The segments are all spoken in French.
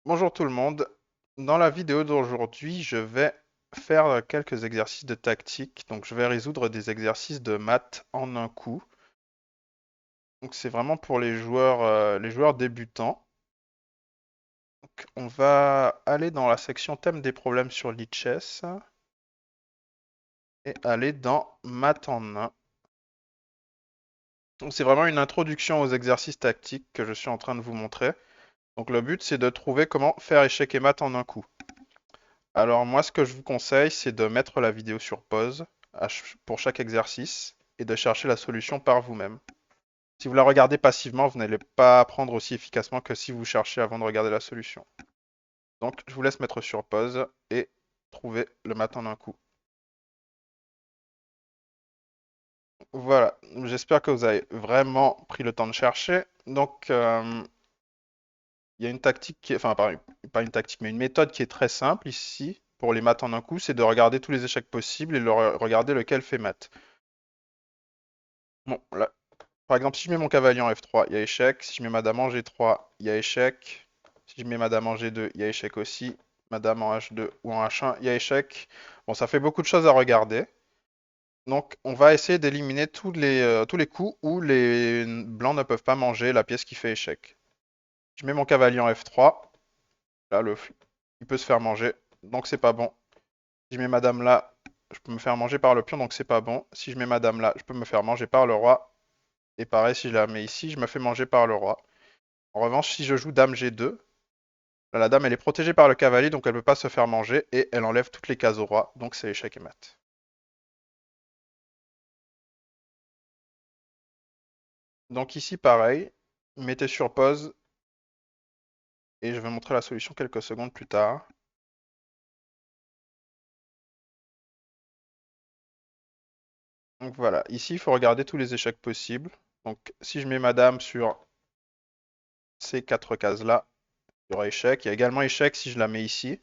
Bonjour tout le monde. Dans la vidéo d'aujourd'hui, je vais faire quelques exercices de tactique. Donc, je vais résoudre des exercices de maths en un coup. Donc, c'est vraiment pour les joueurs débutants. Donc, on va aller dans la section thème des problèmes sur Lichess et aller dans maths en un. Donc, c'est vraiment une introduction aux exercices tactiques que je suis en train de vous montrer. Donc, le but, c'est de trouver comment faire échec et maths en un coup. Alors moi, ce que je vous conseille, c'est de mettre la vidéo sur pause pour chaque exercice et de chercher la solution par vous-même. Si vous la regardez passivement, vous n'allez pas apprendre aussi efficacement que si vous cherchez avant de regarder la solution. Donc, je vous laisse mettre sur pause et trouver le matin d'un coup. Voilà, j'espère que vous avez vraiment pris le temps de chercher. Donc, il y a une tactique enfin, pas une tactique, mais une méthode qui est très simple ici pour les maths en un coup, c'est de regarder tous les échecs possibles et regarder lequel fait maths. Bon, là, par exemple, si je mets mon cavalier en F3, il y a échec. Si je mets ma dame en G3, il y a échec. Si je mets ma dame en G2, il y a échec aussi. Madame en H2 ou en H1, il y a échec. Bon, ça fait beaucoup de choses à regarder. Donc, on va essayer d'éliminer tous les coups où les blancs ne peuvent pas manger la pièce qui fait échec. Je mets mon cavalier en F3. Là, il peut se faire manger. Donc, c'est pas bon. Si je mets ma dame là, je peux me faire manger par le pion. Donc, c'est pas bon. Si je mets ma dame là, je peux me faire manger par le roi. Et pareil, si je la mets ici, je me fais manger par le roi. En revanche, si je joue dame G2, là, la dame elle est protégée par le cavalier, donc elle ne peut pas se faire manger, et elle enlève toutes les cases au roi, donc c'est échec et mat. Donc ici, pareil, mettez sur pause, et je vais montrer la solution quelques secondes plus tard. Donc voilà, ici, il faut regarder tous les échecs possibles. Donc si je mets ma dame sur ces quatre cases-là, il y aura échec. Il y a également échec si je la mets ici.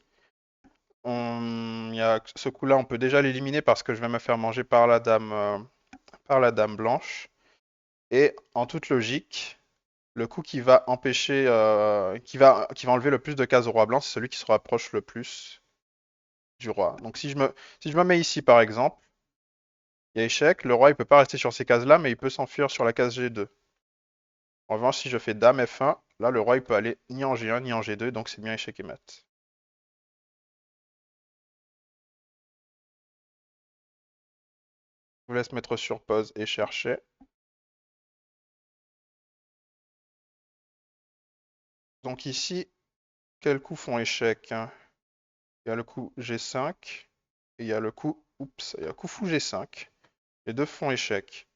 Il y a ce coup-là, on peut déjà l'éliminer parce que je vais me faire manger par la dame blanche. Et en toute logique, le coup qui va empêcher, qui va enlever le plus de cases au roi blanc, c'est celui qui se rapproche le plus du roi. Donc si je me mets ici par exemple, il y a échec, le roi il peut pas rester sur ces cases-là, mais il peut s'enfuir sur la case G2. En revanche, si je fais dame F1, là le roi il peut aller ni en G1 ni en G2, donc c'est bien échec et mat. Je vous laisse mettre sur pause et chercher. Donc ici, quels coups font échec, hein? Il y a le coup G5 et il y a le coup, oups, il y a le coup fou G5. Les deux font échec.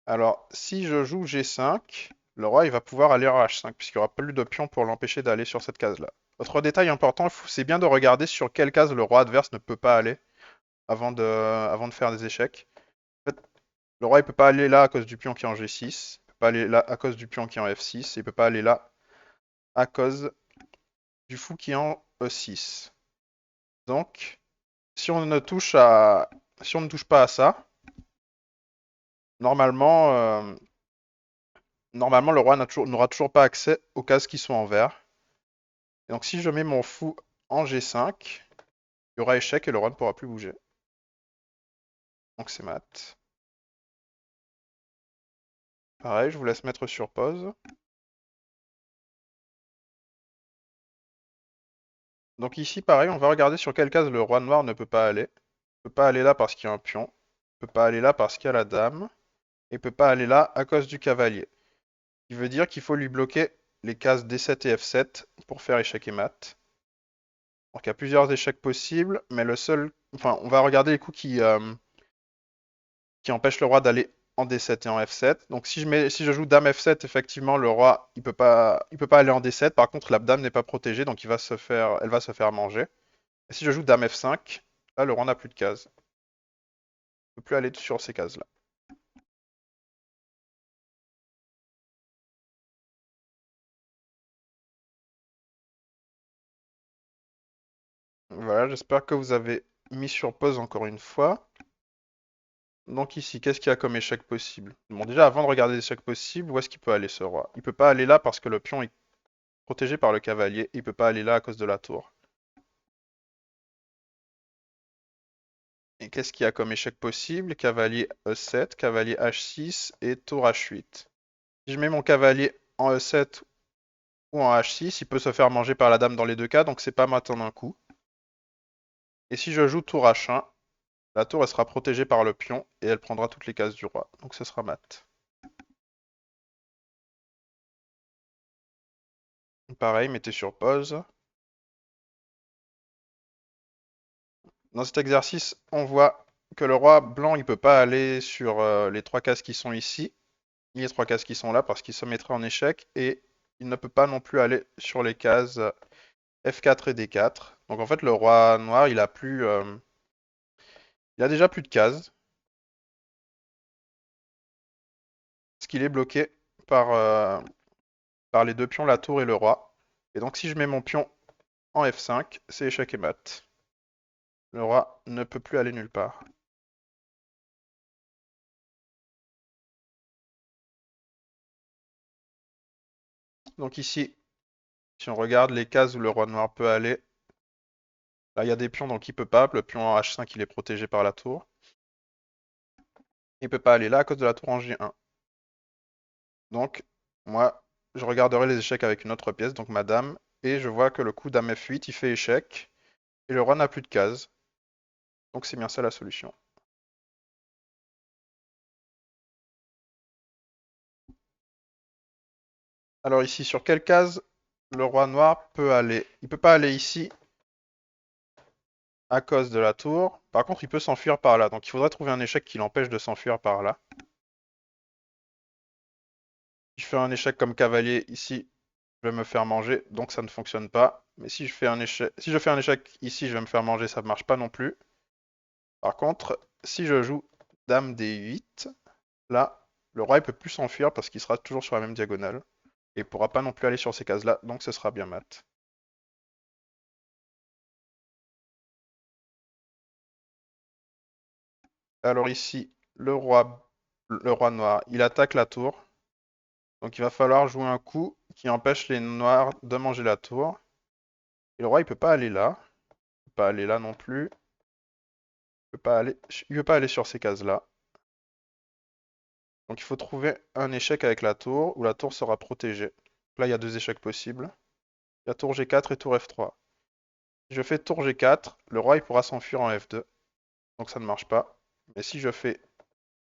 Alors, si je joue G5, le roi il va pouvoir aller en H5, puisqu'il n'y aura plus de pion pour l'empêcher d'aller sur cette case-là. Autre détail important, c'est bien de regarder sur quelle case le roi adverse ne peut pas aller avant de faire des échecs. En fait, le roi il peut pas aller là à cause du pion qui est en G6, il peut pas aller là à cause du pion qui est en F6, et il peut pas aller là à cause du fou qui est en E6. Donc, si on ne touche à, si on ne touche pas à ça, normalement, normalement le roi n'aura toujours pas accès aux cases qui sont en vert. Et donc si je mets mon fou en G5, il y aura échec et le roi ne pourra plus bouger. Donc c'est mat. Pareil, je vous laisse mettre sur pause. Donc ici, pareil, on va regarder sur quelle case le roi noir ne peut pas aller. Il peut pas aller là parce qu'il y a un pion. Il peut pas aller là parce qu'il y a la dame. Et il peut pas aller là à cause du cavalier. Ce qui veut dire qu'il faut lui bloquer les cases D7 et F7 pour faire échec et mat. Donc il y a plusieurs échecs possibles, mais le seul... Enfin, on va regarder les coups qui empêche le roi d'aller en D7 et en F7. Donc si je joue dame F7, effectivement, le roi, il peut pas aller en D7. Par contre, la dame n'est pas protégée, donc elle va se faire manger. Et si je joue dame F5, là, le roi n'a plus de cases. Il ne peut plus aller sur ces cases-là. Voilà, j'espère que vous avez mis sur pause encore une fois. Donc ici, qu'est-ce qu'il y a comme échec possible? Bon, déjà, avant de regarder les échecs possibles, où est-ce qu'il peut aller ce roi? Il peut pas aller là parce que le pion protégé par le cavalier. Il peut pas aller là à cause de la tour. Et qu'est-ce qu'il y a comme échec possible? Cavalier E7, cavalier H6 et tour H8. Si je mets mon cavalier en E7 ou en H6, il peut se faire manger par la dame dans les deux cas, donc c'est pas mat en un coup. Et si je joue tour H1, la tour elle sera protégée par le pion et elle prendra toutes les cases du roi, donc ce sera mat. Pareil, mettez sur pause. Dans cet exercice, on voit que le roi blanc, il peut pas aller sur les trois cases qui sont ici, ni les trois cases qui sont là, parce qu'il se mettrait en échec, et il ne peut pas non plus aller sur les cases F4 et D4. Donc en fait, le roi noir, il a déjà plus de cases, parce qu'il est bloqué par les deux pions, la tour et le roi. Et donc si je mets mon pion en F5, c'est échec et mat. Le roi ne peut plus aller nulle part. Donc ici, si on regarde les cases où le roi noir peut aller, là il y a des pions donc il peut pas. Le pion en H5 il est protégé par la tour. Il peut pas aller là à cause de la tour en G1. Donc moi je regarderai les échecs avec une autre pièce, donc ma dame, et je vois que le coup dame F8 il fait échec, et le roi n'a plus de cases. Donc c'est bien ça la solution. Alors ici, sur quelle case le roi noir peut aller? Il peut pas aller ici à cause de la tour. Par contre, il peut s'enfuir par là. Donc il faudrait trouver un échec qui l'empêche de s'enfuir par là. Si je fais un échec comme cavalier ici, je vais me faire manger, donc ça ne fonctionne pas. Mais si je fais un échec ici, je vais me faire manger, ça ne marche pas non plus. Par contre, si je joue dame D8, là, le roi il peut plus s'enfuir parce qu'il sera toujours sur la même diagonale. Et il pourra pas non plus aller sur ces cases-là, donc ce sera bien mat. Alors ici, le roi noir, il attaque la tour. Donc il va falloir jouer un coup qui empêche les noirs de manger la tour. Et le roi, il peut pas aller là. Il peut pas aller là non plus. Il peut pas aller sur ces cases-là. Donc il faut trouver un échec avec la tour où la tour sera protégée. Là, il y a deux échecs possibles. Il y a tour G4 et tour F3. Si je fais tour G4, le roi il pourra s'enfuir en F2. Donc ça ne marche pas. Mais si je fais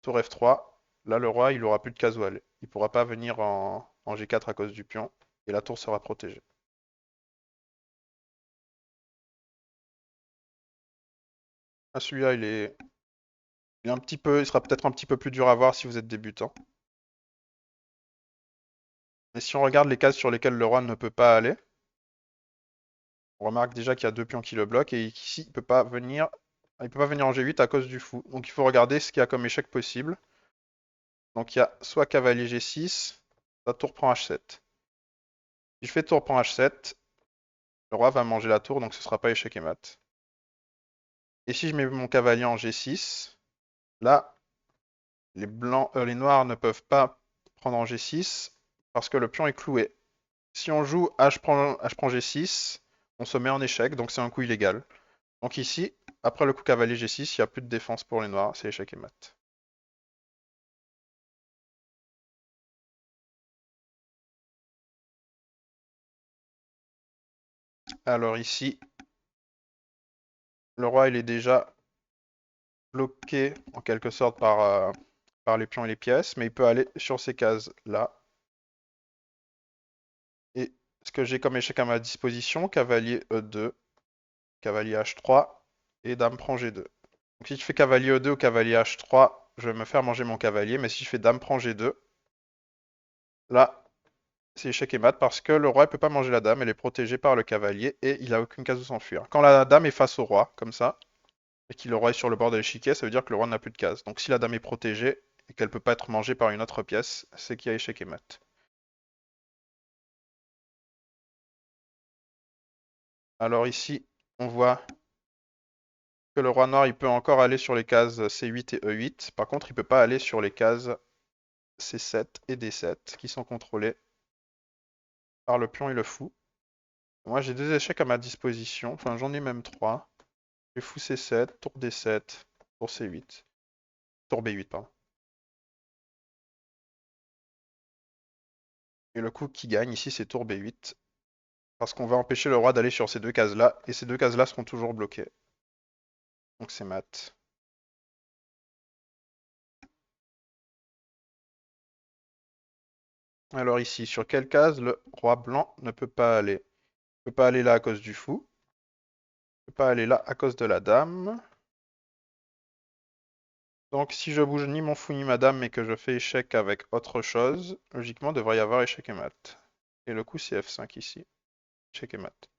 tour F3, là le roi il aura plus de cases où aller. Il pourra pas venir en G4 à cause du pion. Et la tour sera protégée. Ah, celui-là il sera peut-être un petit peu plus dur à voir si vous êtes débutant. Mais si on regarde les cases sur lesquelles le roi ne peut pas aller, on remarque déjà qu'il y a deux pions qui le bloquent et qu'ici il peut pas venir en G8 à cause du fou. Donc il faut regarder ce qu'il y a comme échec possible. Donc il y a soit cavalier G6, soit tour prend H7. Si je fais tour prend H7, le roi va manger la tour, donc ce sera pas échec et mat. Et si je mets mon cavalier en G6, là, les noirs ne peuvent pas prendre en G6 parce que le pion est cloué. Si on joue H prend G6, on se met en échec, donc c'est un coup illégal. Donc ici, après le coup cavalier G6, il n'y a plus de défense pour les noirs, c'est échec et mat. Alors ici, le roi il est déjà bloqué en quelque sorte par les pions et les pièces, mais il peut aller sur ces cases-là. Et ce que j'ai comme échec à ma disposition, cavalier E2, cavalier H3 et dame prend G2. Donc si je fais cavalier E2 ou cavalier H3, je vais me faire manger mon cavalier, mais si je fais dame prend G2, là, c'est échec et mat parce que le roi ne peut pas manger la dame, elle est protégée par le cavalier et il a aucune case où s'enfuir. Quand la dame est face au roi, comme ça, et que le roi est sur le bord de l'échiquier, ça veut dire que le roi n'a plus de case. Donc si la dame est protégée et qu'elle ne peut pas être mangée par une autre pièce, c'est qu'il y a échec et mat. Alors ici, on voit que le roi noir, il peut encore aller sur les cases C8 et E8. Par contre, il ne peut pas aller sur les cases C7 et D7 qui sont contrôlées par le pion et le fou. Moi, j'ai deux échecs à ma disposition. Enfin, j'en ai même trois. J'ai fou C7, tour D7, tour C8. Tour B8, pardon. Et le coup qui gagne ici, c'est tour B8. Parce qu'on va empêcher le roi d'aller sur ces deux cases-là. Et ces deux cases-là seront toujours bloquées. Donc c'est mat. Alors ici, sur quelle case le roi blanc ne peut pas aller? Il peut pas aller là à cause du fou. Il peut pas aller là à cause de la dame. Donc si je bouge ni mon fou ni ma dame mais que je fais échec avec autre chose, logiquement devrait y avoir échec et mat. Et le coup c'est F5 ici. Échec et mat.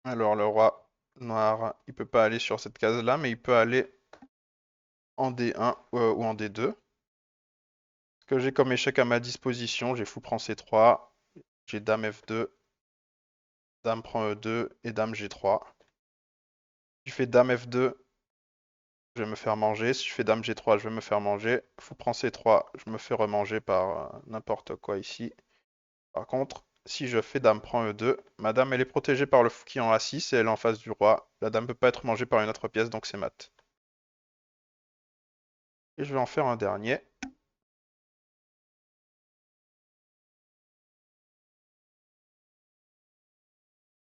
Alors le roi noir, il peut pas aller sur cette case-là, mais il peut aller en D1 ou en D2. Ce que j'ai comme échec à ma disposition, j'ai fou prend C3, j'ai dame F2, dame prend E2 et dame G3. Si je fais dame F2, je vais me faire manger. Si je fais dame G3, je vais me faire manger. Fou prend C3, je me fais remanger par n'importe quoi ici. Par contre, si je fais dame prend E2, ma dame elle est protégée par le fou qui est en A6 et elle est en face du roi. La dame peut pas être mangée par une autre pièce, donc c'est mat. Et je vais en faire un dernier.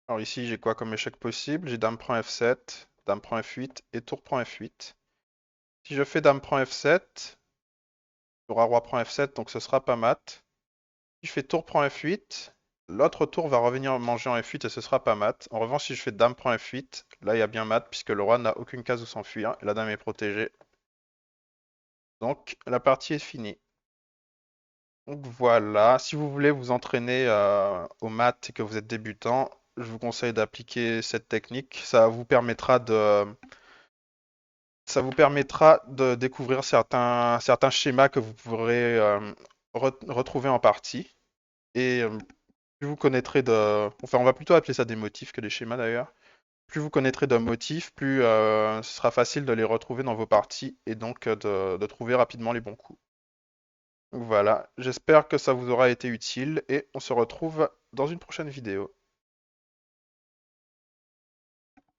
Alors ici, j'ai quoi comme échec possible? J'ai dame prend F7, dame prend F8 et tour prend F8. Si je fais dame prend F7, il y aura roi prend F7, donc ce sera pas mat. Si je fais tour prend F8, l'autre tour va revenir manger en F8 et ce sera pas mat. En revanche, si je fais dame prend F8, là il y a bien mat puisque le roi n'a aucune case où s'enfuir et la dame est protégée. Donc la partie est finie. Donc voilà, si vous voulez vous entraîner au mat et que vous êtes débutant, je vous conseille d'appliquer cette technique. Ça vous permettra de découvrir certains schémas que vous pourrez retrouver en partie. Et plus vous connaîtrez Enfin, on va plutôt appeler ça des motifs que des schémas d'ailleurs. Plus vous connaîtrez de motifs, plus ce sera facile de les retrouver dans vos parties et donc de trouver rapidement les bons coups. Donc voilà, j'espère que ça vous aura été utile et on se retrouve dans une prochaine vidéo.